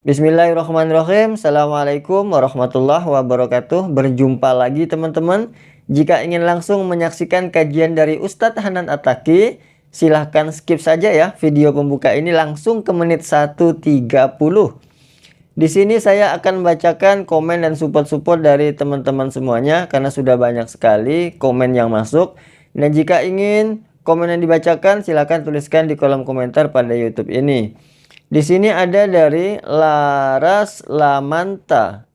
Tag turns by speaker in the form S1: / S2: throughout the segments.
S1: Bismillahirrahmanirrahim. Assalamualaikum warahmatullahi wabarakatuh. Berjumpa lagi teman-teman. Jika ingin langsung menyaksikan kajian dari Ustadz Hanan At-Taqi, silahkan skip saja ya video pembuka ini langsung ke menit 1.30. Di sini saya akan bacakan komen dan support dari teman-teman semuanya karena sudah banyak sekali komen yang masuk. Dan jika ingin komen yang dibacakan, silahkan tuliskan di kolom komentar pada YouTube ini. Di sini ada dari Laras Lamanta.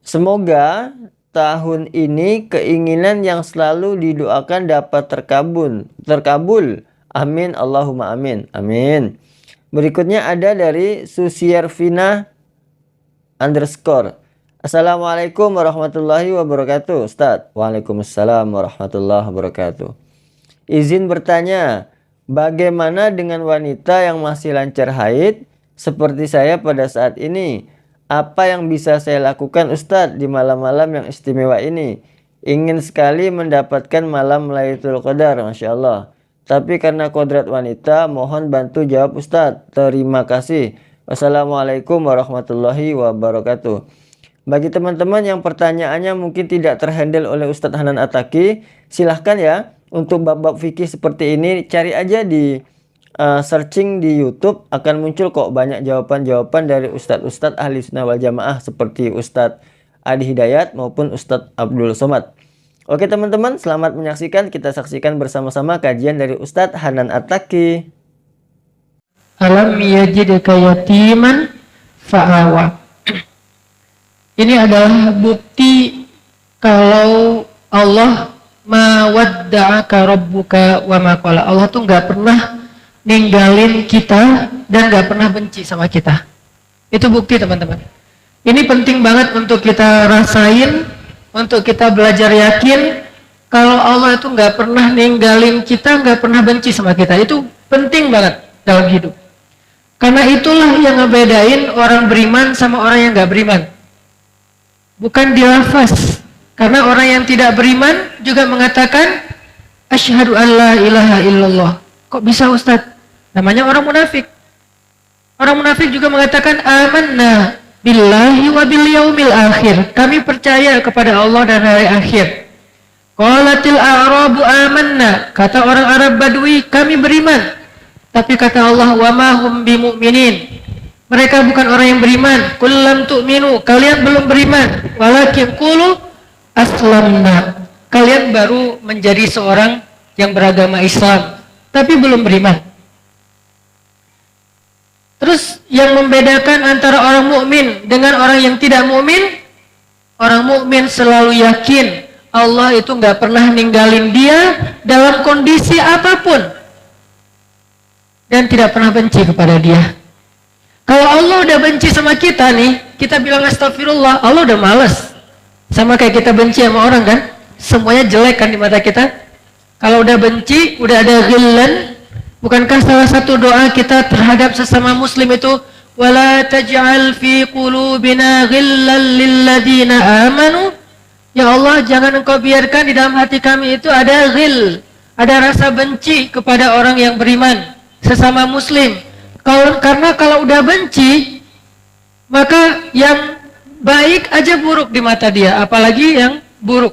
S1: Semoga tahun ini keinginan yang selalu didoakan dapat terkabul. Amin Allahumma amin. Amin. Berikutnya ada dari Susiervina _ Assalamualaikum warahmatullahi wabarakatuh Ustadz. Waalaikumsalam warahmatullahi wabarakatuh. Izin bertanya, bagaimana dengan wanita yang masih lancar haid seperti saya pada saat ini? Apa yang bisa saya lakukan Ustadz di malam-malam yang istimewa ini? Ingin sekali mendapatkan malam Lailatul Qadar, Masya Allah. Tapi karena kodrat wanita, mohon bantu jawab Ustadz. Terima kasih. Wassalamualaikum warahmatullahi wabarakatuh. Bagi teman-teman yang pertanyaannya mungkin tidak terhandle oleh Ustadz Hanan At-Taqi, silahkan ya. Untuk bab-bab fikih seperti ini, cari aja di searching di YouTube, akan muncul kok banyak jawaban-jawaban dari Ustadz-Ustadz ahli sunnah wal jamaah seperti Ustadz Adi Hidayat maupun Ustadz Abdul Somad. Oke teman-teman, selamat menyaksikan. Kita saksikan bersama-sama kajian dari Ustadz Hanan At-Taqi.
S2: Alam yajidka yatiman fa'awa. Ini adalah bukti kalau Allah mawadda'aka rabbuka wa ma qala. Allah tuh nggak pernah ninggalin kita dan nggak pernah benci sama kita. Itu bukti teman-teman. Ini penting banget untuk kita rasain, untuk kita belajar yakin kalau Allah itu nggak pernah ninggalin kita, nggak pernah benci sama kita. Itu penting banget dalam hidup. Karena itulah yang ngebedain orang beriman sama orang yang nggak beriman. Bukan di lafaz. Karena orang yang tidak beriman juga mengatakan asyhadu an la ilaha illallah. Kok bisa Ustaz? Namanya orang munafik. Orang munafik juga mengatakan amanna billahi wa bil yaumil akhir. Kami percaya kepada Allah dan hari akhir. Qalatil a'rabu amanna. Kata orang Arab Badui, kami beriman. Tapi kata Allah, wa ma hum bimu'minin. Mereka bukan orang yang beriman. Qul lam tu'minu. Kalian belum beriman. Walakin qulu aslamna. Kalian baru menjadi seorang yang beragama Islam, tapi belum beriman. Terus yang membedakan antara orang mukmin dengan orang yang tidak mukmin, orang mukmin selalu yakin Allah itu nggak pernah ninggalin dia dalam kondisi apapun dan tidak pernah benci kepada dia. Kalau Allah udah benci sama kita nih, kita bilang astagfirullah, Allah udah males. Sama kayak kita benci sama orang kan, semuanya jelek kan di mata kita. Kalau udah benci, udah ada ghillan. Bukankah salah satu doa kita terhadap sesama muslim itu wala taj'al fi qulubina ghillan lilladzina amanu? Ya Allah, jangan engkau biarkan di dalam hati kami itu ada ghil, ada rasa benci kepada orang yang beriman, sesama muslim. Karena kalau udah benci, maka yang baik aja buruk di mata dia, apalagi yang buruk.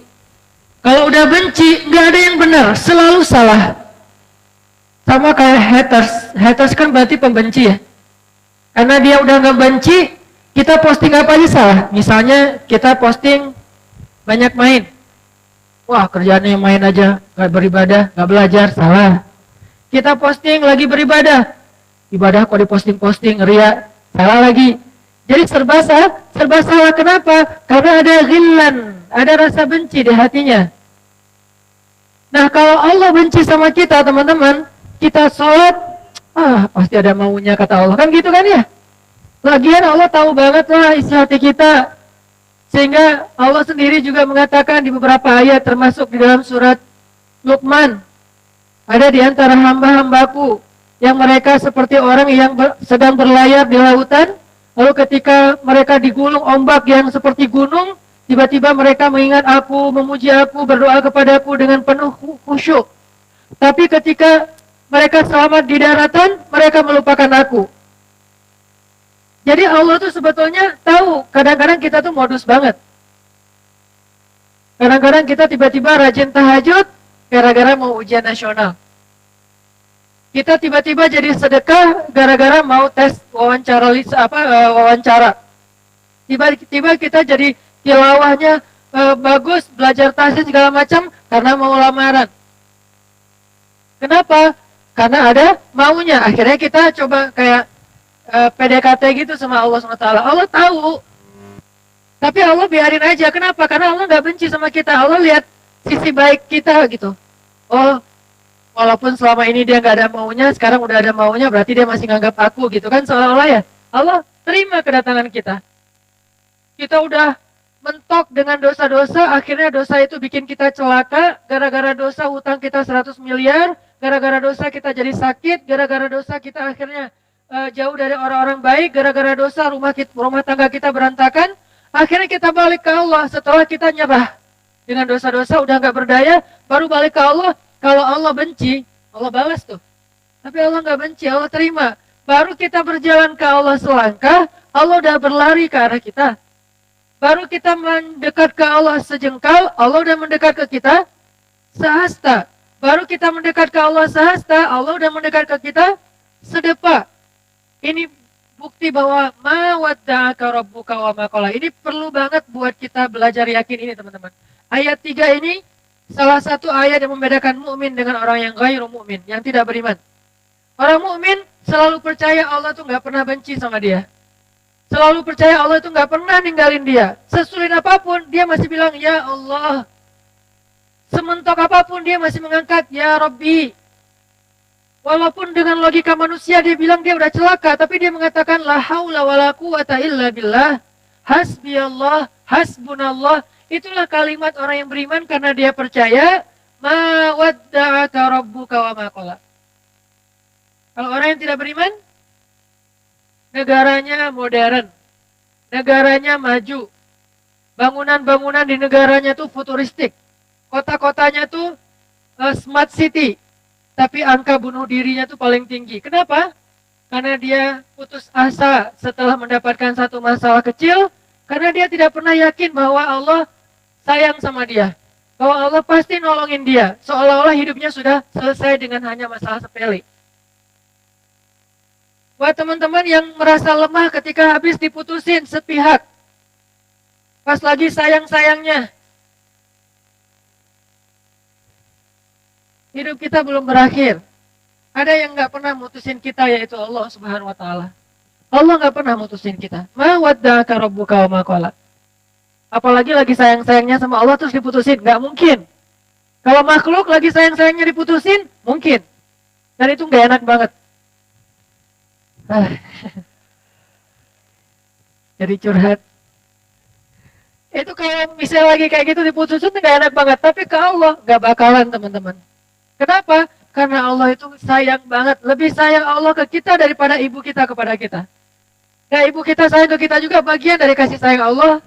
S2: Kalau udah benci, nggak ada yang benar, selalu salah. Sama kayak haters. Haters kan berarti pembenci ya. Karena dia udah nggak benci, kita posting apa aja salah. Misalnya kita posting banyak main. Wah, kerjaannya main aja, nggak beribadah, nggak belajar, salah. Kita posting lagi beribadah. Ibadah kok diposting-posting, ria, salah lagi. Jadi serba salah. Kenapa? Karena ada ghillan, ada rasa benci di hatinya. Nah, kalau Allah benci sama kita, teman-teman, kita sholat, pasti ada maunya kata Allah. Kan gitu kan ya? Lagian Allah tahu banget lah isi hati kita. Sehingga Allah sendiri juga mengatakan di beberapa ayat, termasuk di dalam surat Luqman, ada di antara hamba-hambaku yang mereka seperti orang yang sedang berlayar di lautan. Lalu ketika mereka digulung ombak yang seperti gunung, tiba-tiba mereka mengingat aku, memuji aku, berdoa kepadaku dengan penuh khusyuk. Tapi ketika mereka selamat di daratan, mereka melupakan aku. Jadi Allah tuh sebetulnya tahu, kadang-kadang kita tuh modus banget. Kadang-kadang kita tiba-tiba rajin tahajud gara-gara mau ujian nasional. Kita tiba-tiba jadi sedekah gara-gara mau tes wawancara. Tiba-tiba kita jadi tilawahnya bagus, belajar tahsin segala macam karena mau lamaran. Kenapa? Karena ada maunya. Akhirnya kita coba kayak PDKT gitu sama Allah SWT. Allah tahu. Tapi Allah biarin aja. Kenapa? Karena Allah nggak benci sama kita. Allah lihat sisi baik kita gitu. Oh, walaupun selama ini dia nggak ada maunya, sekarang udah ada maunya, berarti dia masih nganggap aku gitu kan, seolah-olah ya. Allah terima kedatangan kita. Kita udah mentok dengan dosa-dosa, akhirnya dosa itu bikin kita celaka, gara-gara dosa hutang kita 100 miliar, gara-gara dosa kita jadi sakit, gara-gara dosa kita akhirnya jauh dari orang-orang baik, gara-gara dosa rumah tangga kita berantakan, akhirnya kita balik ke Allah setelah kita nyerah. Dengan dosa-dosa udah nggak berdaya, baru balik ke Allah. Kalau Allah benci, Allah balas tuh. Tapi Allah nggak benci, Allah terima. Baru kita berjalan ke Allah selangkah, Allah udah berlari ke arah kita. Baru kita mendekat ke Allah sejengkal, Allah udah mendekat ke kita sehasta. Baru kita mendekat ke Allah sehasta, Allah udah mendekat ke kita sedepa. Ini bukti bahwa ma wadda'aka rabbuka wa ma qala. Ini perlu banget buat kita belajar yakin ini, teman-teman. Ayat 3 ini salah satu ayat yang membedakan mukmin dengan orang yang ghairu mukmin, yang tidak beriman. Orang mukmin selalu percaya Allah tuh nggak pernah benci sama dia. Selalu percaya Allah itu nggak pernah ninggalin dia. Sesulit apapun dia masih bilang ya Allah. Sementok apapun dia masih mengangkat ya Rabbi. Walaupun dengan logika manusia dia bilang dia udah celaka, tapi dia mengatakan la haula wala quwata illa billah. Hasbiyallah, hasbunallah. Itulah kalimat orang yang beriman karena dia percaya ma wadda'aka rabbuka wa ma qala. Kalau orang yang tidak beriman, negaranya modern, negaranya maju, bangunan-bangunan di negaranya tuh futuristik, kota-kotanya tuh smart city, tapi angka bunuh dirinya tuh paling tinggi. Kenapa? Karena dia putus asa setelah mendapatkan satu masalah kecil, karena dia tidak pernah yakin bahwa Allah sayang sama dia, bahwa Allah pasti nolongin dia, seolah-olah hidupnya sudah selesai dengan hanya masalah sepele. Buat teman-teman yang merasa lemah ketika habis diputusin sepihak, pas lagi sayang-sayangnya, hidup kita belum berakhir. Ada yang nggak pernah mutusin kita, yaitu Allah Subhanahu Wa Taala. Allah nggak pernah mutusin kita. Ma wadda'aka rabbuka wa ma qala. Apalagi lagi sayang-sayangnya sama Allah terus diputusin, nggak mungkin. Kalau makhluk lagi sayang-sayangnya diputusin, mungkin. Dan itu nggak enak banget. Jadi curhat. Itu kalau misalnya lagi kayak gitu diputusin nggak enak banget. Tapi ke Allah nggak bakalan, teman-teman. Kenapa? Karena Allah itu sayang banget. Lebih sayang Allah ke kita daripada ibu kita kepada kita. Nah, ibu kita sayang ke kita juga bagian dari kasih sayang Allah.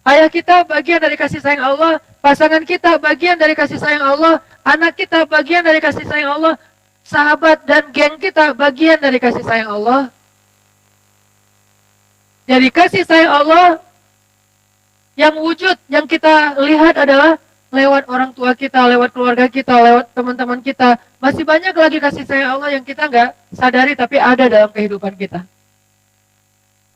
S2: Ayah kita bagian dari kasih sayang Allah. Pasangan kita bagian dari kasih sayang Allah. Anak kita bagian dari kasih sayang Allah. Sahabat dan geng kita bagian dari kasih sayang Allah. Jadi kasih sayang Allah yang wujud, yang kita lihat adalah lewat orang tua kita, lewat keluarga kita, lewat teman-teman kita. Masih banyak lagi kasih sayang Allah yang kita nggak sadari tapi ada dalam kehidupan kita.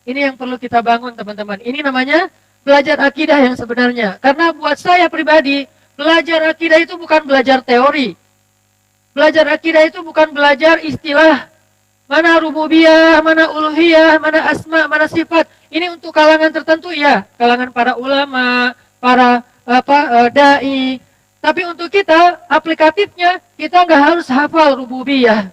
S2: Ini yang perlu kita bangun, teman-teman. Ini namanya belajar akidah yang sebenarnya. Karena buat saya pribadi, belajar akidah itu bukan belajar teori. Belajar akidah itu bukan belajar istilah. Mana rububiyah, mana uluhiyah, mana asma, mana sifat. Ini untuk kalangan tertentu ya. Kalangan para ulama, para dai. Tapi untuk kita, aplikatifnya, kita nggak harus hafal rububiyah.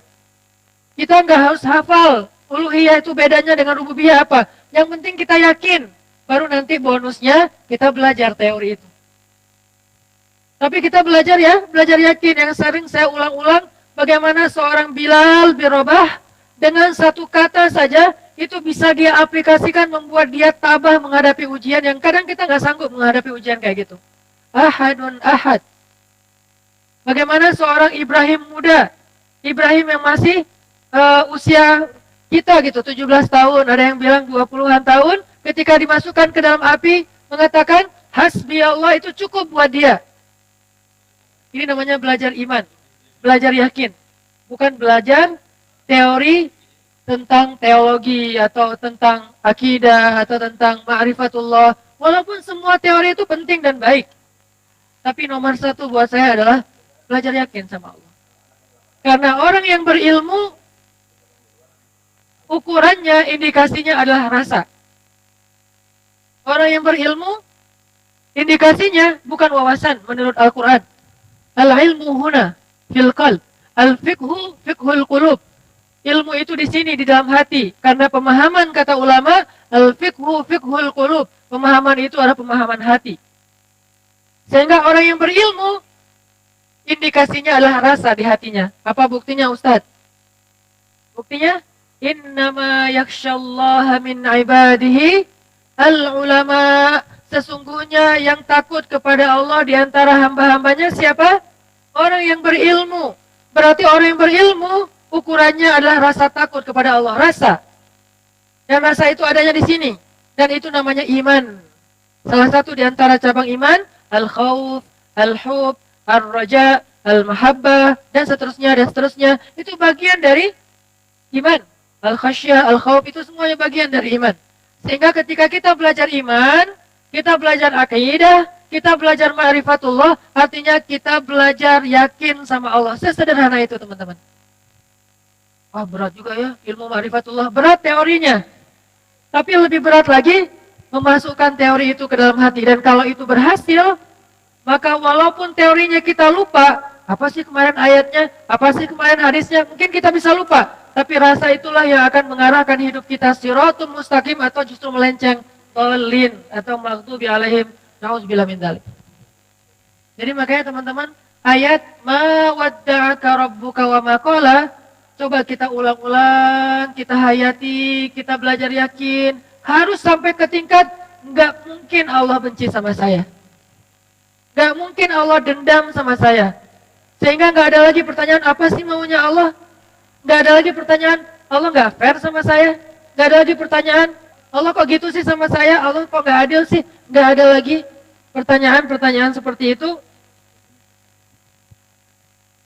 S2: Kita nggak harus hafal uluhiyah itu bedanya dengan rububiyah apa. Yang penting kita yakin. Baru nanti bonusnya kita belajar teori itu. Tapi kita belajar ya, belajar yakin. Yang sering saya ulang-ulang, bagaimana seorang Bilal bin Rabah dengan satu kata saja, itu bisa dia aplikasikan membuat dia tabah menghadapi ujian yang kadang kita nggak sanggup menghadapi ujian kayak gitu. Ahadun ahad. Bagaimana seorang Ibrahim muda, Ibrahim yang masih usia Kita gitu 17 tahun, ada yang bilang 20-an tahun, ketika dimasukkan ke dalam api mengatakan hasbi Allah, itu cukup buat dia. Ini namanya belajar iman, belajar yakin, bukan belajar teori tentang teologi atau tentang akidah atau tentang ma'rifatullah. Walaupun semua teori itu penting dan baik, tapi nomor satu buat saya adalah belajar yakin sama Allah. Karena orang yang berilmu, ukurannya, indikasinya adalah rasa. Orang yang berilmu, indikasinya bukan wawasan menurut Al-Quran. Al-ilmu huna fil qalb, al-fiqhu fiqhul qulub. Ilmu itu di sini, di dalam hati. Karena pemahaman, kata ulama, al-fiqhu fiqhul qulub. Pemahaman itu adalah pemahaman hati. Sehingga orang yang berilmu, indikasinya adalah rasa di hatinya. Apa buktinya, Ustadz? Buktinya, innama yakhsyallaha min ibadihi al-ulama. Sesungguhnya yang takut kepada Allah di antara hamba-hambanya siapa? Orang yang berilmu. Berarti orang yang berilmu, ukurannya adalah rasa takut kepada Allah. Rasa. Dan rasa itu adanya di sini. Dan itu namanya iman. Salah satu di antara cabang iman, al-khawf, al-hub, ar-raja, al-mahabbah, dan seterusnya, dan seterusnya. Itu bagian dari iman. Al-khasyah, al-khawf, itu semuanya bagian dari iman. Sehingga ketika kita belajar iman, kita belajar akidah, kita belajar ma'rifatullah, artinya kita belajar yakin sama Allah. Sesederhana itu, teman-teman. Wah, berat juga ya ilmu ma'rifatullah. Berat teorinya. Tapi lebih berat lagi memasukkan teori itu ke dalam hati. Dan kalau itu berhasil, maka walaupun teorinya kita lupa, apa sih kemarin ayatnya, apa sih kemarin hadisnya, mungkin kita bisa lupa. Tapi rasa itulah yang akan mengarahkan hidup kita siratul mustaqim atau justru melenceng, tolin atau maghdubi alaihim, na'udzubillah min dzalik. Jadi makanya teman-teman, ayat ma wadda'aka rabbuka wa ma qala, coba kita ulang-ulang, kita hayati, kita belajar yakin, harus sampai ke tingkat enggak mungkin Allah benci sama saya. Enggak mungkin Allah dendam sama saya. Sehingga enggak ada lagi pertanyaan apa sih maunya Allah? Enggak ada lagi pertanyaan Allah enggak fair sama saya. Enggak ada lagi pertanyaan Allah kok gitu sih sama saya, Allah kok enggak adil sih. Enggak ada lagi pertanyaan-pertanyaan seperti itu.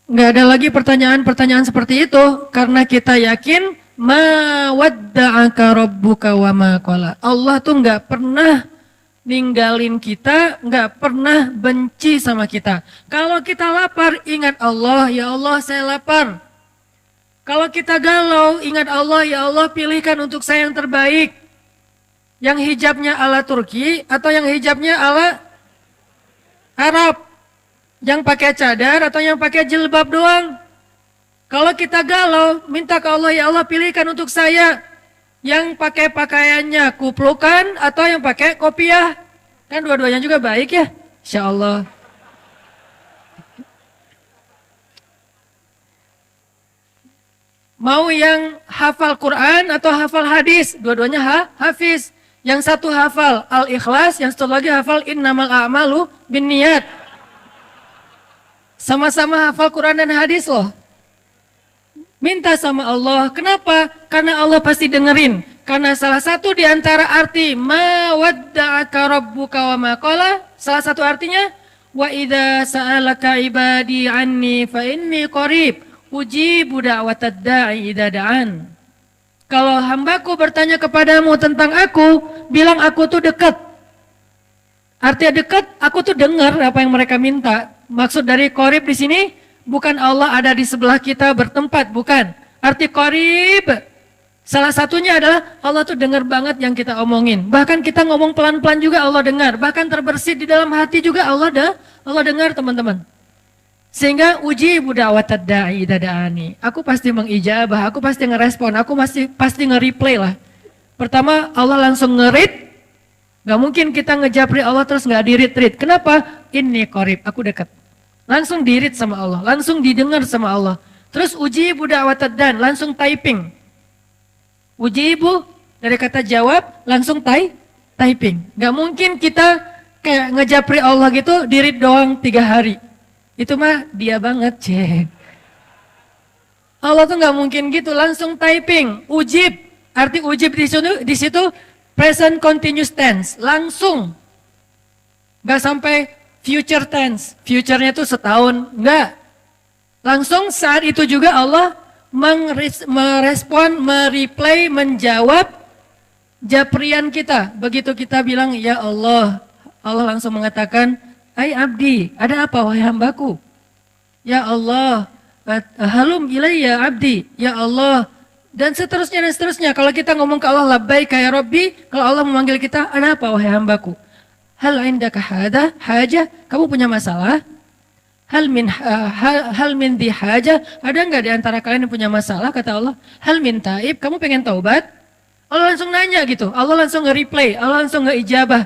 S2: Enggak ada lagi pertanyaan-pertanyaan seperti itu karena kita yakin ma wadda'aka rabbuka wa ma qala. Allah tuh enggak pernah ninggalin kita, enggak pernah benci sama kita. Kalau kita lapar, ingat Allah, ya Allah saya lapar. Kalau kita galau, ingat Allah, ya Allah pilihkan untuk saya yang terbaik. Yang hijabnya ala Turki atau yang hijabnya ala Arab. Yang pakai cadar atau yang pakai jilbab doang. Kalau kita galau, minta ke Allah, ya Allah pilihkan untuk saya yang pakai pakaiannya kuplukan atau yang pakai kopiah. Kan dua-duanya juga baik ya, insya Allah. Mau yang hafal Quran atau hafal hadis, dua-duanya hafiz. Yang satu hafal Al-Ikhlas, yang satu lagi hafal Innamal a'malu binniyat. Sama-sama hafal Quran dan hadis loh. Minta sama Allah. Kenapa? Karena Allah pasti dengerin. Karena salah satu di antara arti ma wadda'aka rabbuka wa ma qala, salah satu artinya wa idza sa'alaka ibadi anni fa inni qarib ujibu da'watad da'i idza da'an. Kalau hambaku bertanya kepadamu tentang aku, bilang aku tuh dekat. Artinya dekat, aku tuh dengar apa yang mereka minta. Maksud dari qarib di sini bukan Allah ada di sebelah kita bertempat, bukan. Arti qarib salah satunya adalah Allah tuh dengar banget yang kita omongin. Bahkan kita ngomong pelan-pelan juga Allah dengar. Bahkan terbersit di dalam hati juga Allah dengar, teman-teman. Sehingga uji da'watad da'i idza da'ani. Aku pasti mengijabah, aku pasti ngerespon, aku pasti nge-replay lah. Pertama Allah langsung nge-read. Gak mungkin kita ngejapri Allah terus gak di-read. Kenapa? Inni qarib, aku dekat. Langsung di-read sama Allah, langsung didengar sama Allah. Terus ujibu da'watad dan, langsung typing. Ujibu dari kata jawab, langsung typing. Gak mungkin kita kayak ngejapri Allah gitu, di-read doang 3 hari. Itu mah dia banget, cek. Allah tuh nggak mungkin gitu, langsung typing, ujib. Arti ujib di situ present continuous tense, langsung. Nggak sampai future tense, future-nya tuh setahun, nggak. Langsung saat itu juga Allah merespon, mereply, menjawab japrian kita. Begitu kita bilang, ya Allah, Allah langsung mengatakan, ai abdi, ada apa wahai hambaku? Ya Allah, halum ilayya abdi, ya Allah. Dan seterusnya dan seterusnya. Kalau kita ngomong ke Allah, labbaika ya Rabbi, kalau Allah memanggil kita, ada apa wahai hambaku? Hal indaka hajah, kamu punya masalah? Hal min di hajah, ada nggak di antara kalian yang punya masalah? Kata Allah, hal min taib, kamu pengen taubat? Allah langsung nanya gitu, Allah langsung nge-replay, Allah langsung nge-ijabah.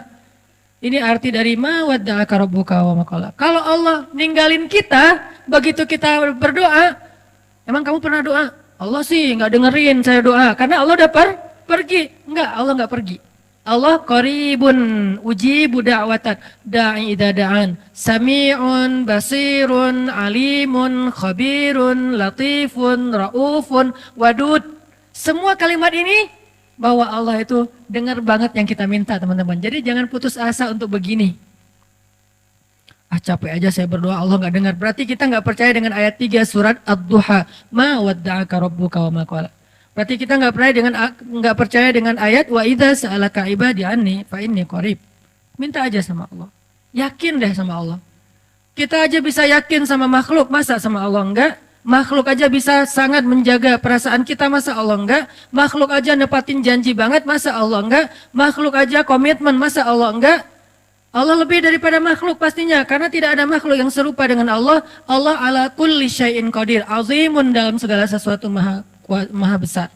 S2: Ini arti dari ma wadda'aka rabbuka wa ma qala. Kalau Allah ninggalin kita, begitu kita berdoa, emang kamu pernah doa? Allah sih nggak dengerin saya doa, karena Allah udah pergi. Enggak, Allah nggak pergi. Allah qaribun ujibu da'watan da'i idza da'an, sami'un basirun alimun khabirun latifun raufun wadud. Semua kalimat ini bahwa Allah itu dengar banget yang kita minta, teman-teman. Jadi jangan putus asa untuk begini. Capek aja saya berdoa Allah nggak dengar. Berarti kita nggak percaya dengan ayat 3 surat Ad-Duha. Ma wadda'aka rabbuka wa ma qala. Berarti kita nggak percaya dengan ayat wa idza sa'alaka ibadi anni fa inni qarib. Minta aja sama Allah. Yakin deh sama Allah. Kita aja bisa yakin sama makhluk, masa sama Allah enggak? Makhluk aja bisa sangat menjaga perasaan kita, masa Allah enggak? Makhluk aja nepatin janji banget, masa Allah enggak? Makhluk aja komitmen, masa Allah enggak? Allah lebih daripada makhluk pastinya, karena tidak ada makhluk yang serupa dengan Allah. Allah ala kulli syai'in qadir, azimun dalam segala sesuatu maha besar.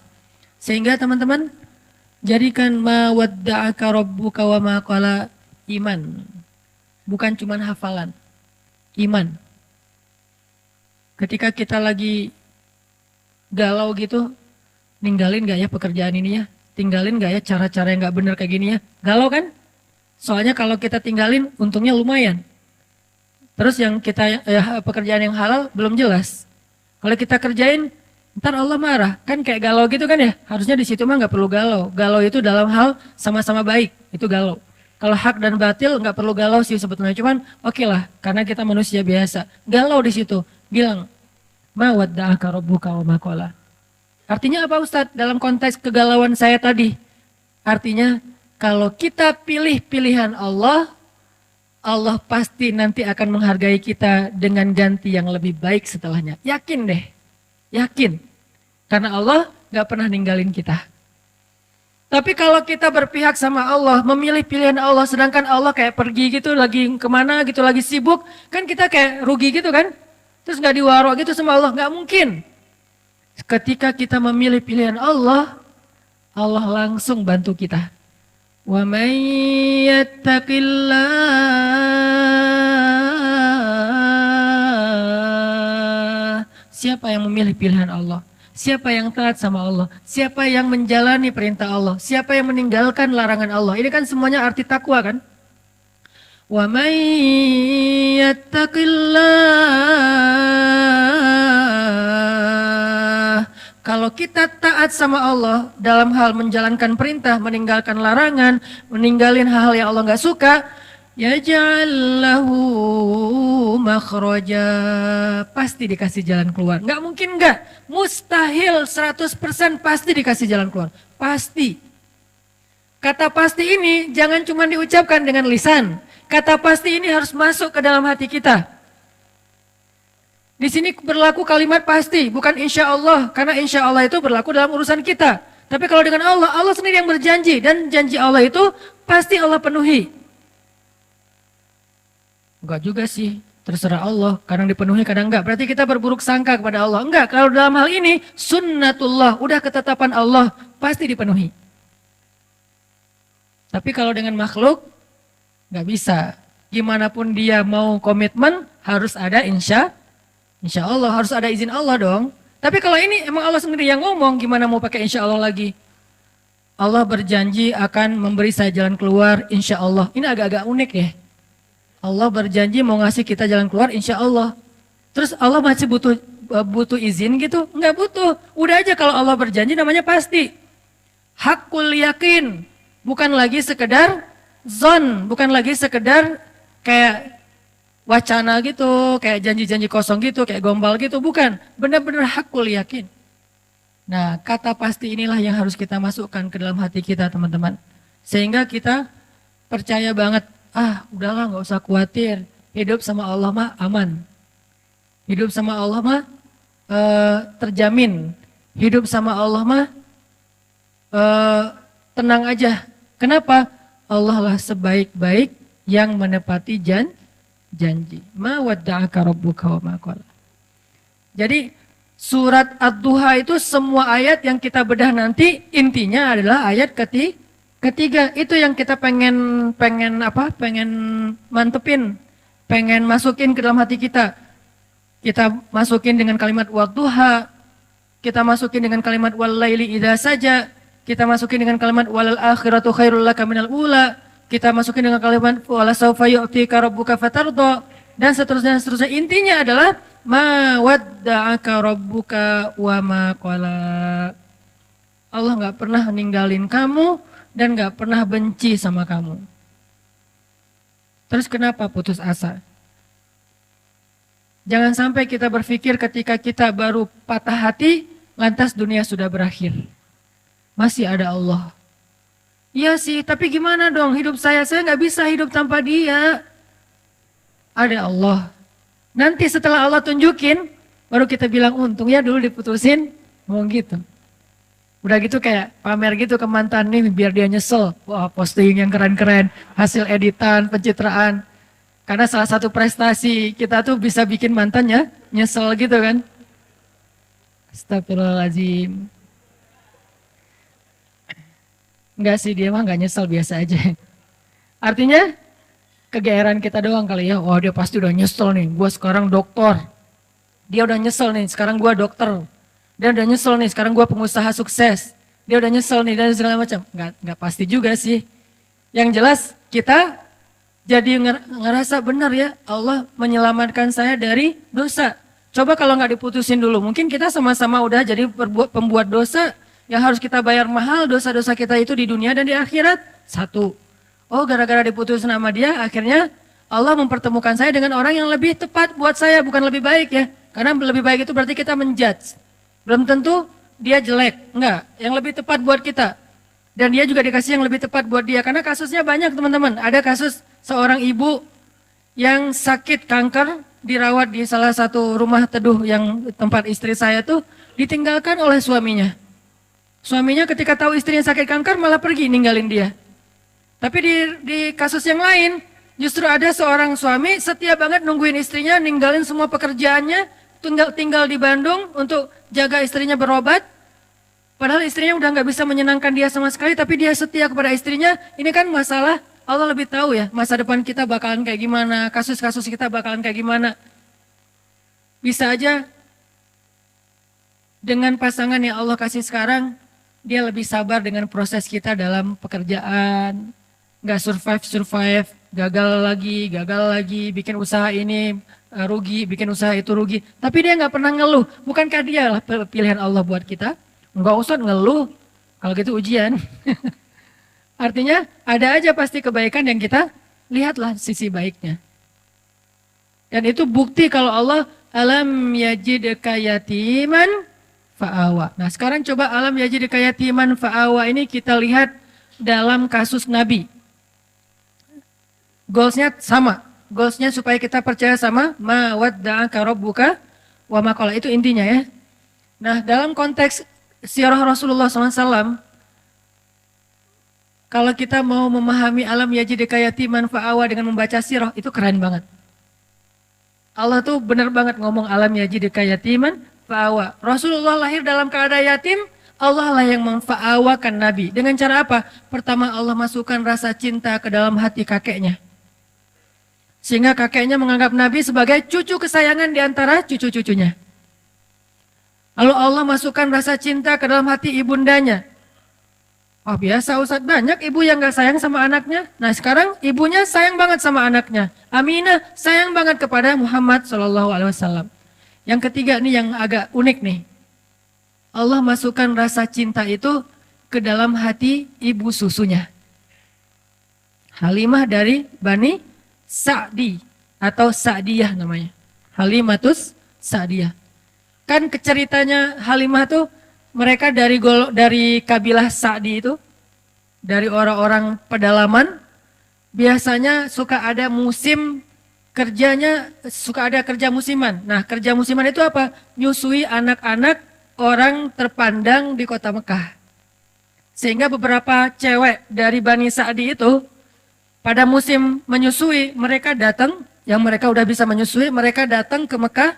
S2: Sehingga teman-teman, jadikan ma wadda'aka rabbuka wa ma qala iman. Bukan cuma hafalan, iman. Ketika kita lagi galau gitu, ninggalin gak ya pekerjaan ini ya? Tinggalin gak ya cara-cara yang gak benar kayak gini ya? Galau kan? Soalnya kalau kita tinggalin, untungnya lumayan. Terus yang kita pekerjaan yang halal belum jelas. Kalau kita kerjain, ntar Allah marah. Kan kayak galau gitu kan ya? Harusnya di situ mah gak perlu galau. Galau itu dalam hal sama-sama baik, itu galau. Kalau hak dan batil nggak perlu galau sih sebetulnya. Cuman oke lah, karena kita manusia biasa. Galau di situ. Bilang, ma wadda'aka rabbuka wa ma qala. Artinya apa Ustadz? Dalam konteks kegalauan saya tadi. Artinya kalau kita pilih pilihan Allah, Allah pasti nanti akan menghargai kita dengan ganti yang lebih baik setelahnya. Yakin deh. Yakin. Karena Allah nggak pernah ninggalin kita. Tapi kalau kita berpihak sama Allah, memilih pilihan Allah, sedangkan Allah kayak pergi gitu, lagi kemana gitu, lagi sibuk, kan kita kayak rugi gitu kan? Terus gak diwaro gitu sama Allah, gak mungkin. Ketika kita memilih pilihan Allah, Allah langsung bantu kita. Wa may yattaqillah. Siapa yang memilih pilihan Allah? Siapa yang taat sama Allah? Siapa yang menjalani perintah Allah? Siapa yang meninggalkan larangan Allah? Ini kan semuanya arti takwa kan? Wa may yattaqillah. Kalau kita taat sama Allah dalam hal menjalankan perintah, meninggalkan larangan, meninggalin hal-hal yang Allah nggak suka, yaj'al lahu makhraja, pasti dikasih jalan keluar. Nggak mungkin nggak, mustahil 100% pasti dikasih jalan keluar. Pasti. Kata pasti ini jangan cuma diucapkan dengan lisan. Kata pasti ini harus masuk ke dalam hati kita. Di sini berlaku kalimat pasti, bukan insya Allah. Karena insya Allah itu berlaku dalam urusan kita. Tapi kalau dengan Allah, Allah sendiri yang berjanji. Dan janji Allah itu pasti Allah penuhi. Enggak juga sih, terserah Allah. Kadang dipenuhi, kadang enggak. Berarti kita berburuk sangka kepada Allah. Enggak, kalau dalam hal ini sunnatullah, udah ketetapan Allah, pasti dipenuhi. Tapi kalau dengan makhluk, enggak bisa. Gimana pun dia mau komitmen, harus ada insya Allah, harus ada izin Allah dong. Tapi kalau ini emang Allah sendiri yang ngomong, gimana mau pakai insya Allah lagi? Allah berjanji akan memberi saya jalan keluar, insya Allah. Ini agak-agak unik ya. Allah berjanji mau ngasih kita jalan keluar insya Allah. Terus Allah masih butuh butuh izin gitu? Nggak butuh. Udah aja kalau Allah berjanji namanya pasti. Hakul yakin. Bukan lagi sekedar zon. Bukan lagi sekedar kayak wacana gitu. Kayak janji-janji kosong gitu. Kayak gombal gitu. Bukan. Benar-benar hakul yakin. Nah, kata pasti inilah yang harus kita masukkan ke dalam hati kita, teman-teman. Sehingga kita percaya banget. Udahlah nggak usah khawatir. Hidup sama Allah mah aman. Hidup sama Allah mah terjamin. Hidup sama Allah mah tenang aja. Kenapa? Allah lah sebaik-baik yang menepati janji. Ma wadda'aka rabbuka wa ma qala. Jadi surat Ad-Duha itu semua ayat yang kita bedah nanti intinya adalah ayat ketiga. Itu yang kita pengen mantepin, pengen masukin ke dalam hati kita. Kita masukin dengan kalimat wadduha, kita masukin dengan kalimat wal-laili idza saja, kita masukin dengan kalimat walal akhiratu khairul laka minal ula, kita masukin dengan kalimat wala saufa yu'tika rabbuka fatarda, dan seterusnya. Intinya adalah ma wadda'aka rabbuka wa ma qala. Allah nggak pernah ninggalin kamu dan nggak pernah benci sama kamu. Terus kenapa putus asa? Jangan sampai kita berpikir ketika kita baru patah hati, lantas dunia sudah berakhir. Masih ada Allah. Iya sih, tapi gimana dong hidup saya nggak bisa hidup tanpa dia. Ada Allah. Nanti setelah Allah tunjukin, baru kita bilang untung ya dulu diputusin, mau gitu. Udah gitu kayak pamer gitu ke mantan nih biar dia nyesel. Wah, posting yang keren-keren, hasil editan, pencitraan. Karena salah satu prestasi kita tuh bisa bikin mantannya nyesel gitu kan. Astagfirullahaladzim. Enggak sih, dia mah enggak nyesel, biasa aja. Artinya kegeeran kita doang kali ya. Wah, dia pasti udah nyesel nih, gua sekarang dokter. Dia udah nyesel nih, sekarang gua dokter. Dia udah nyesel nih, sekarang gua pengusaha sukses. Dia udah nyesel nih dan segala macam. Enggak pasti juga sih. Yang jelas kita jadi ngerasa benar ya, Allah menyelamatkan saya dari dosa. Coba kalau nggak diputusin dulu, mungkin kita sama-sama udah jadi pembuat dosa yang harus kita bayar mahal dosa-dosa kita itu di dunia dan di akhirat. Satu, gara-gara diputusin sama dia, akhirnya Allah mempertemukan saya dengan orang yang lebih tepat buat saya, bukan lebih baik ya. Karena lebih baik itu berarti kita menjudge. Belum tentu dia jelek, enggak. Yang lebih tepat buat kita. Dan dia juga dikasih yang lebih tepat buat dia. Karena kasusnya banyak teman-teman. Ada kasus seorang ibu yang sakit kanker, dirawat di salah satu rumah teduh yang tempat istri saya tuh, ditinggalkan oleh suaminya. Suaminya ketika tahu istrinya sakit kanker malah pergi ninggalin dia. Tapi di kasus yang lain, justru ada seorang suami setia banget nungguin istrinya, ninggalin semua pekerjaannya, tinggal di Bandung untuk jaga istrinya berobat. Padahal istrinya udah nggak bisa menyenangkan dia sama sekali, tapi dia setia kepada istrinya. Ini kan masalah, Allah lebih tahu ya, masa depan kita bakalan kayak gimana, kasus-kasus kita bakalan kayak gimana. Bisa aja dengan pasangan yang Allah kasih sekarang, dia lebih sabar dengan proses kita dalam pekerjaan, nggak survive, gagal lagi, bikin usaha ini rugi, bikin usaha itu rugi. Tapi dia nggak pernah ngeluh, bukankah dia lah pilihan Allah buat kita? Nggak usah ngeluh, kalau gitu ujian. Artinya ada aja pasti kebaikan yang kita lihatlah sisi baiknya. Dan itu bukti kalau Allah alam yajidka yatiman fa'awa. Nah sekarang coba alam yajidka yatiman fa'awa ini kita lihat dalam kasus Nabi. Goalsnya sama, goalsnya supaya kita percaya sama ma wadda'aka rabbuka wa ma qala, itu intinya ya. Nah dalam konteks sirah Rasulullah SAW, kalau kita mau memahami alam yajidka yatiman fa'awa dengan membaca sirah, itu keren banget. Allah tuh benar banget ngomong alam yajidka yatiman fa'awa. Rasulullah lahir dalam keadaan yatim, Allah lah yang memfa'awakan Nabi. Dengan cara apa? Pertama Allah masukkan rasa cinta ke dalam hati kakeknya. Sehingga kakeknya menganggap Nabi sebagai cucu kesayangan di antara cucu-cucunya. Lalu Allah masukkan rasa cinta ke dalam hati ibundanya. Oh biasa Ustaz, banyak ibu yang gak sayang sama anaknya. Nah sekarang ibunya sayang banget sama anaknya. Aminah sayang banget kepada Muhammad SAW. Yang ketiga nih yang agak unik nih. Allah masukkan rasa cinta itu ke dalam hati ibu susunya. Halimah dari Bani Sa'di atau Sa'diyah namanya. Halimatus Sa'diyah. Kan ceritanya Halimah tuh mereka dari kabilah Sa'di itu, dari orang-orang pedalaman, biasanya suka ada musim kerjanya, suka ada kerja musiman. Nah, kerja musiman itu apa? Nyusui anak-anak orang terpandang di kota Mekah. Sehingga beberapa cewek dari Bani Sa'di itu pada musim menyusui mereka datang, yang mereka udah bisa menyusui, mereka datang ke Mekah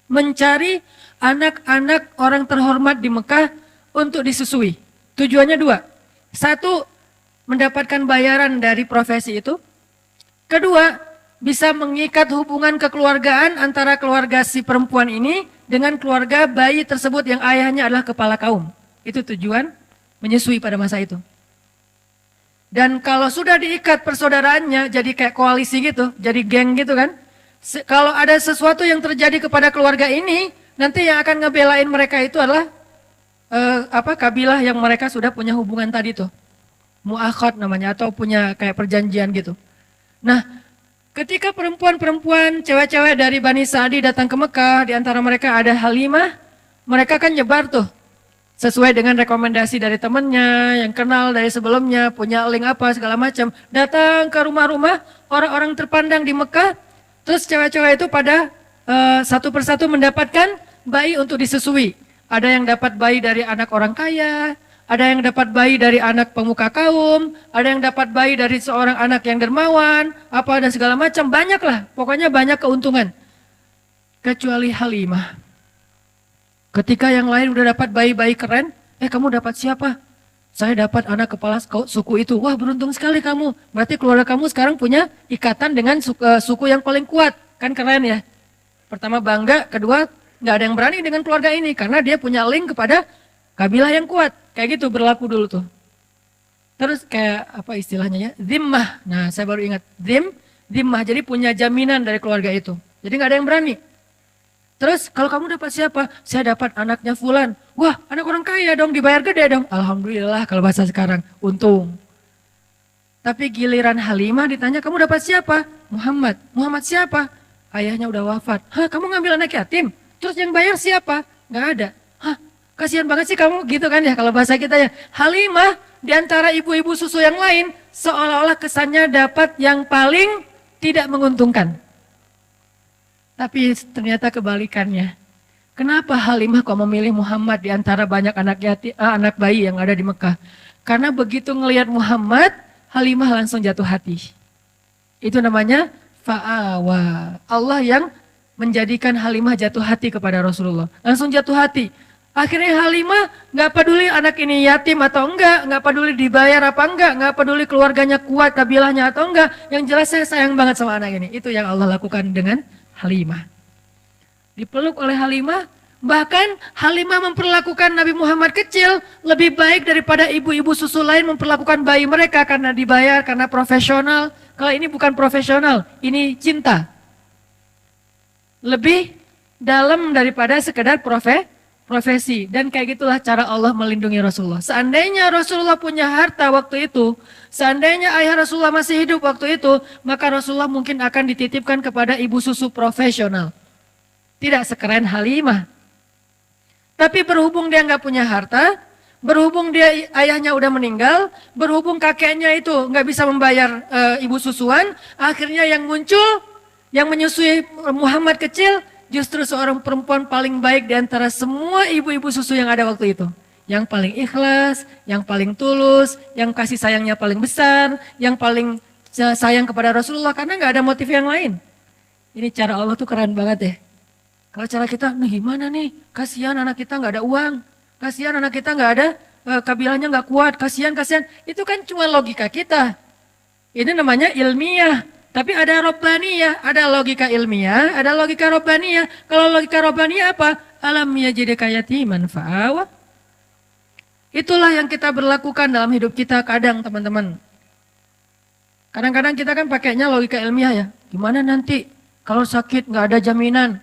S2: mencari anak-anak orang terhormat di Mekah untuk disusui. Tujuannya dua. Satu, mendapatkan bayaran dari profesi itu. Kedua, bisa mengikat hubungan kekeluargaan antara keluarga si perempuan ini dengan keluarga bayi tersebut yang ayahnya adalah kepala kaum. Itu tujuan menyusui pada masa itu. Dan kalau sudah diikat persaudaraannya jadi kayak koalisi gitu, jadi geng gitu kan. Kalau ada sesuatu yang terjadi kepada keluarga ini, nanti yang akan ngebelain mereka itu adalah kabilah yang mereka sudah punya hubungan tadi tuh. Mu'akhad namanya, atau punya kayak perjanjian gitu. Nah, ketika perempuan-perempuan, cewek-cewek dari Bani Sa'di datang ke Mekah, di antara mereka ada Halimah, mereka kan nyebar tuh. Sesuai dengan rekomendasi dari temannya, yang kenal dari sebelumnya, punya link apa segala macam. Datang ke rumah-rumah orang-orang terpandang di Mekah, terus cewek-cewek itu pada satu persatu mendapatkan bayi untuk disusui. Ada yang dapat bayi dari anak orang kaya, ada yang dapat bayi dari anak pemuka kaum, ada yang dapat bayi dari seorang anak yang dermawan, apa dan segala macam, banyak lah, pokoknya banyak keuntungan. Kecuali Halimah. Ketika yang lain udah dapat bayi-bayi keren, kamu dapat siapa? Saya dapat anak kepala suku itu. Wah, beruntung sekali kamu. Berarti keluarga kamu sekarang punya ikatan dengan suku yang paling kuat. Kan keren ya. Pertama bangga, kedua nggak ada yang berani dengan keluarga ini karena dia punya link kepada kabilah yang kuat. Kayak gitu berlaku dulu tuh. Terus kayak apa istilahnya ya? Zimmah. Nah, saya baru ingat. Zimmah. Jadi punya jaminan dari keluarga itu. Jadi nggak ada yang berani. Terus kalau kamu dapat siapa? Saya dapat anaknya Fulan. Wah, anak orang kaya dong, dibayar gede dong. Alhamdulillah kalau bahasa sekarang, untung. Tapi giliran Halimah ditanya, kamu dapat siapa? Muhammad. Muhammad siapa? Ayahnya udah wafat. Hah, kamu ngambil anak yatim? Terus yang bayar siapa? Gak ada. Hah, kasihan banget sih kamu gitu kan ya kalau bahasa kita ya. Halimah di antara ibu-ibu susu yang lain seolah-olah kesannya dapat yang paling tidak menguntungkan. Tapi ternyata kebalikannya. Kenapa Halimah kok memilih Muhammad di antara banyak anak bayi yang ada di Mekah? Karena begitu ngelihat Muhammad, Halimah langsung jatuh hati. Itu namanya fa'awa. Allah yang menjadikan Halimah jatuh hati kepada Rasulullah. Langsung jatuh hati. Akhirnya Halimah nggak peduli anak ini yatim atau enggak, nggak peduli dibayar apa enggak, nggak peduli keluarganya kuat, kabilahnya atau enggak. Yang jelas saya sayang banget sama anak ini. Itu yang Allah lakukan dengan Halimah. Dipeluk oleh Halimah, bahkan Halimah memperlakukan Nabi Muhammad kecil lebih baik daripada ibu-ibu susu lain memperlakukan bayi mereka karena dibayar, karena profesional. Kalau ini bukan profesional, ini cinta. Lebih dalam daripada sekedar profesi. Dan kayak gitulah cara Allah melindungi Rasulullah. Seandainya Rasulullah punya harta waktu itu, seandainya ayah Rasulullah masih hidup waktu itu, maka Rasulullah mungkin akan dititipkan kepada ibu susu profesional. Tidak sekeren Halimah. Tapi berhubung dia nggak punya harta, berhubung dia ayahnya udah meninggal, berhubung kakeknya itu nggak bisa membayar ibu susuan, akhirnya yang muncul, yang menyusui Muhammad kecil, justru seorang perempuan paling baik di antara semua ibu-ibu susu yang ada waktu itu. Yang paling ikhlas, yang paling tulus, yang kasih sayangnya paling besar, yang paling sayang kepada Rasulullah karena nggak ada motif yang lain. Ini cara Allah tuh keren banget ya. Kalau cara kita, nah gimana nih? Kasihan anak kita nggak ada uang, kasihan anak kita nggak ada, kabilahnya nggak kuat, kasihan. Itu kan cuma logika kita. Ini namanya ilmiah. Tapi ada robbaniyah, ada logika ilmiah, ada logika robbaniyah. Kalau logika robbaniyah apa? Alam yajidka yatiman fa'awa. Itulah yang kita berlakukan dalam hidup kita kadang teman-teman. Kadang-kadang kita kan pakainya logika ilmiah ya. Gimana nanti kalau sakit nggak ada jaminan?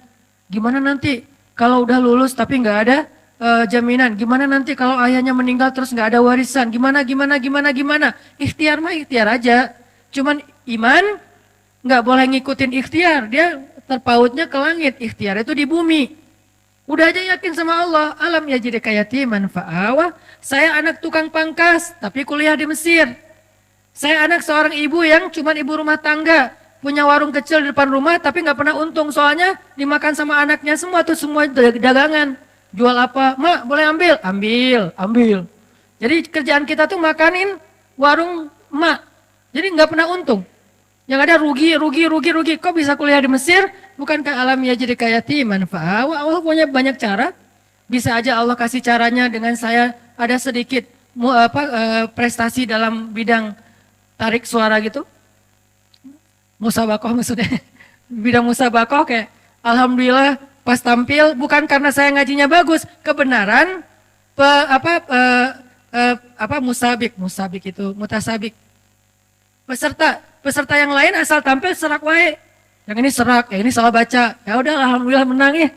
S2: Gimana nanti kalau udah lulus tapi nggak ada jaminan? Gimana nanti kalau ayahnya meninggal terus nggak ada warisan? Gimana? Ikhtiar mah ikhtiar aja. Cuman iman nggak boleh ngikutin ikhtiar. Dia terpautnya ke langit. Ikhtiar itu di bumi. Udah aja yakin sama Allah. Alam yajidka yatiman fa'awa. Saya anak tukang pangkas tapi kuliah di Mesir. Saya anak seorang ibu yang cuma ibu rumah tangga. Punya warung kecil di depan rumah tapi nggak pernah untung. Soalnya dimakan sama anaknya semua tuh, semua dagangan. Jual apa? Mak boleh ambil? Ambil. Jadi kerjaan kita tuh makanin warung mak. Jadi nggak pernah untung. Yang ada rugi. Kok bisa kuliah di Mesir? Bukankah alam ya jadi yatiman fa'awa? Allah punya banyak cara. Bisa aja Allah kasih caranya dengan saya ada sedikit prestasi dalam bidang tarik suara gitu. Musabakoh maksudnya. Bidang musabakoh kayak alhamdulillah pas tampil bukan karena saya ngajinya bagus, kebenaran musabik itu mutasabik. Peserta yang lain asal tampil serak wae. Yang ini serak, yang ini salah baca. Ya udah alhamdulillah menang ya.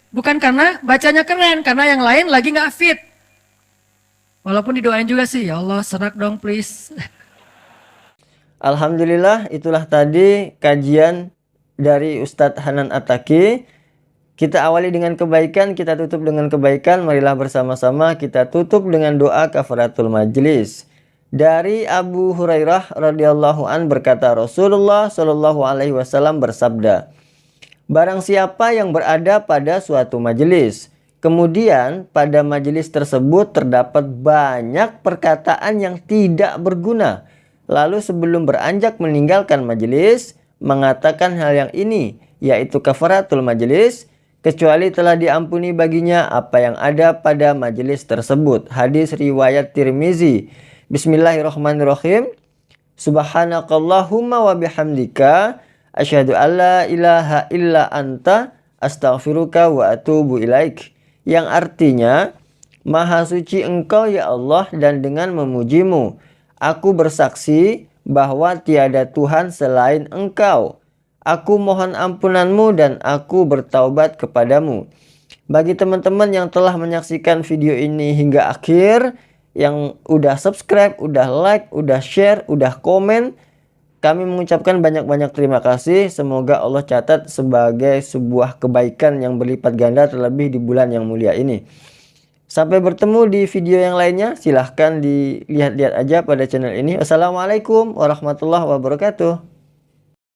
S2: Bukan karena bacanya keren, karena yang lain lagi nggak fit. Walaupun didoain juga sih, ya Allah serak dong please.
S1: Alhamdulillah, itulah tadi kajian dari Ustadz Hanan Attaqi. Kita awali dengan kebaikan, kita tutup dengan kebaikan. Marilah bersama-sama kita tutup dengan doa kafaratul majlis. Dari Abu Hurairah radhiyallahu an berkata, Rasulullah shallallahu alaihi wasallam bersabda, barang siapa yang berada pada suatu majelis, kemudian pada majelis tersebut terdapat banyak perkataan yang tidak berguna, lalu sebelum beranjak meninggalkan majelis mengatakan hal yang ini, yaitu kafaratul majelis, kecuali telah diampuni baginya apa yang ada pada majelis tersebut. Hadis riwayat Tirmizi. Bismillahirrahmanirrahim. Subhanakallahumma wa bihamdika asyhadu alla ilaha illa anta astaghfiruka wa atubu ilaik. Yang artinya, Maha suci Engkau ya Allah, dan dengan memujimu aku bersaksi bahwa tiada Tuhan selain Engkau. Aku mohon ampunanmu dan aku bertaubat kepadamu. Bagi teman-teman yang telah menyaksikan video ini hingga akhir, yang udah subscribe, udah like, udah share, udah komen, kami mengucapkan banyak-banyak terima kasih. Semoga Allah catat sebagai sebuah kebaikan yang berlipat ganda, terlebih di bulan yang mulia ini. Sampai bertemu di video yang lainnya. Silahkan dilihat-lihat aja pada channel ini. Wassalamualaikum warahmatullahi wabarakatuh.